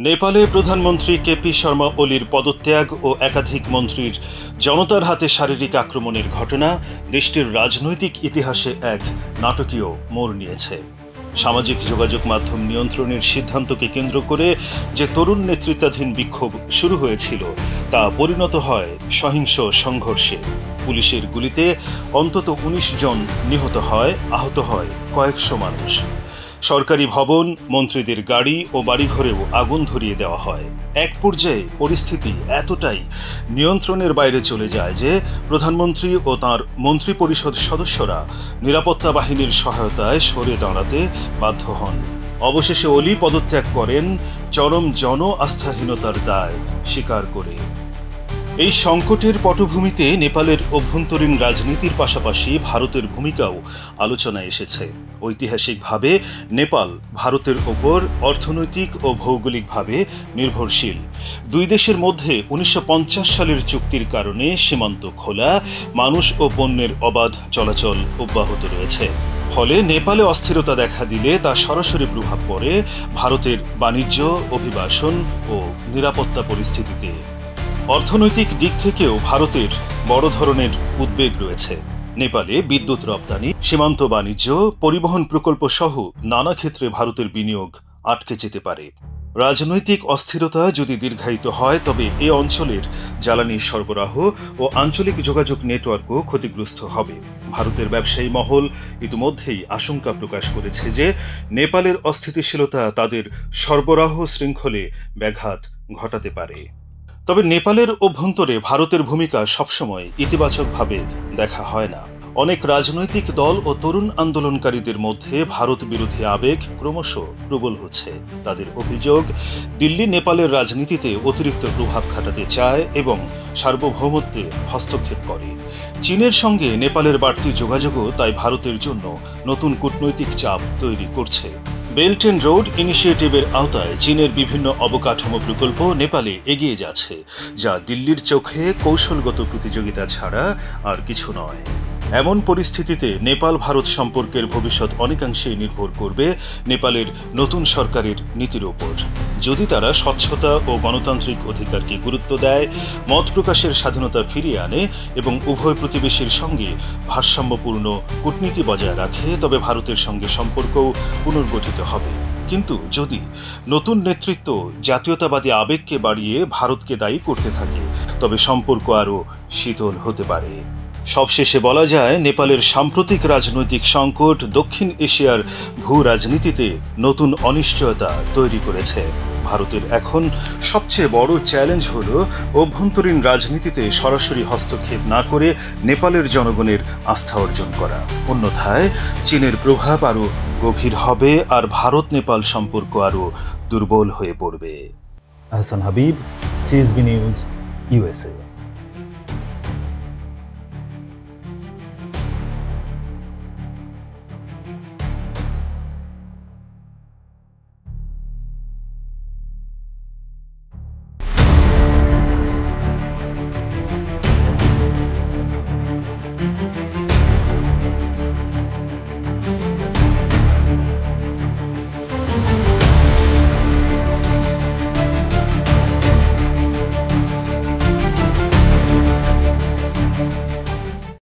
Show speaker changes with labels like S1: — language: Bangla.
S1: নেপালে প্রধানমন্ত্রী কেপি শর্মা ওলির পদত্যাগ ও একাধিক মন্ত্রীর জনতার হাতে শারীরিক আক্রমণের ঘটনা দেশটির রাজনৈতিক ইতিহাসে এক নাটকীয় মোড় নিয়েছে। সামাজিক যোগাযোগ মাধ্যম নিয়ন্ত্রণের সিদ্ধান্তকে কেন্দ্র করে যে তরুণ নেতৃত্বাধীন বিক্ষোভ শুরু হয়েছিল তা পরিণত হয় সহিংস সংঘর্ষে। পুলিশের গুলিতে অন্তত ১৯ জন নিহত হয়, আহত হয় কয়েকশো মানুষ। সরকারি ভবন, মন্ত্রীদের গাড়ি ও বাড়িঘরেও আগুন ধরিয়ে দেওয়া হয়। এক পর্যায়ে পরিস্থিতি এতটাই নিয়ন্ত্রণের বাইরে চলে যায় যে প্রধানমন্ত্রী ও তাঁর মন্ত্রিপরিষদ সদস্যরা নিরাপত্তা বাহিনীর সহায়তায় সরে দাঁড়াতে বাধ্য হন। অবশেষে ওলি পদত্যাগ করেন চরম জন আস্থাহীনতার দায় স্বীকার করে। এই সংকটের পটভূমিতে নেপালের অভ্যন্তরীণ রাজনীতির পাশাপাশি ভারতের ভূমিকাও আলোচনায় এসেছে। ঐতিহাসিকভাবে নেপাল ভারতের ওপর অর্থনৈতিক ও ভৌগোলিকভাবে নির্ভরশীল। দুই দেশের মধ্যে ১৯৫০ সালের চুক্তির কারণে সীমান্ত খোলা, মানুষ ও পণ্যের অবাধ চলাচল অব্যাহত রয়েছে। ফলে নেপালে অস্থিরতা দেখা দিলে তা সরাসরি প্রভাব পড়ে ভারতের বাণিজ্য, অভিবাসন ও নিরাপত্তা পরিস্থিতিতে। অর্থনৈতিক দিক থেকেও ভারতের বড় ধরনের উদ্বেগ রয়েছে। নেপালে বিদ্যুৎ রপ্তানি, সীমান্ত বাণিজ্য, পরিবহন প্রকল্প সহ নানা ক্ষেত্রে ভারতের বিনিয়োগ আটকে যেতে পারে। রাজনৈতিক অস্থিরতা যদি দীর্ঘায়িত হয় তবে এ অঞ্চলের জ্বালানি সরবরাহ ও আঞ্চলিক যোগাযোগ নেটওয়ার্কও ক্ষতিগ্রস্ত হবে। ভারতের ব্যবসায়ী মহল ইতিমধ্যেই আশঙ্কা প্রকাশ করেছে যে নেপালের অস্থিতিশীলতা তাদের সরবরাহ শৃঙ্খলে ব্যাঘাত ঘটাতে পারে। তবে নেপালের অভ্যন্তরে ভারতের ভূমিকা সবসময় ইতিবাচকভাবে দেখা হয় না। অনেক রাজনৈতিক দল ও তরুণ আন্দোলনকারীদের মধ্যে ভারত বিরোধী আবেগ ক্রমশ প্রবল হচ্ছে। তাদের অভিযোগ, দিল্লি নেপালের রাজনীতিতে অতিরিক্ত প্রভাব খাটাতে চায় এবং সার্বভৌমত্বে হস্তক্ষেপ করে। চীনের সঙ্গে নেপালের বাড়তি যোগাযোগও তাই ভারতের জন্য নতুন কূটনৈতিক চাপ তৈরি করছে। বেল্ট অ্যান্ড রোড ইনিশিয়েটিভের আওতায় চীনের বিভিন্ন অবকাঠামো প্রকল্প নেপালে এগিয়ে যাচ্ছে, যা দিল্লির চোখে কৌশলগত প্রতিযোগিতা ছাড়া আর কিছু নয়। এমন পরিস্থিতিতে নেপাল ভারত সম্পর্কের ভবিষ্যৎ অনেকাংশেই নির্ভর করবে নেপালের নতুন সরকারের নীতির ওপর। যদি তারা স্বচ্ছতা ও গণতান্ত্রিক অধিকারকে গুরুত্ব দেয়, মত প্রকাশের স্বাধীনতা ফিরিয়ে আনে এবং উভয় প্রতিবেশীর সঙ্গে ভারসাম্যপূর্ণ কূটনীতি বজায় রাখে, তবে ভারতের সঙ্গে সম্পর্কও পুনর্গঠিত হবে। কিন্তু যদি নতুন নেতৃত্ব জাতীয়তাবাদী আবেগকে বাড়িয়ে ভারতকে দায়ী করতে থাকে, তবে সম্পর্ক আরও শীতল হতে পারে। সবশেষে বলা যায়, নেপালের সাম্প্রতিক রাজনৈতিক সংকট দক্ষিণ এশিয়ার ভূ রাজনীতিতে নতুন অনিশ্চয়তা তৈরি করেছে। ভারতের এখন সবচেয়ে বড় চ্যালেঞ্জ হল অভ্যন্তরীণ রাজনীতিতে সরাসরি হস্তক্ষেপ না করে নেপালের জনগণের আস্থা অর্জন করা। অন্যথায় চীনের প্রভাব আরও গভীর হবে আর ভারত নেপাল সম্পর্ক আরও দুর্বল হয়ে পড়বে।
S2: Ahsan Habib, CSB news, USA.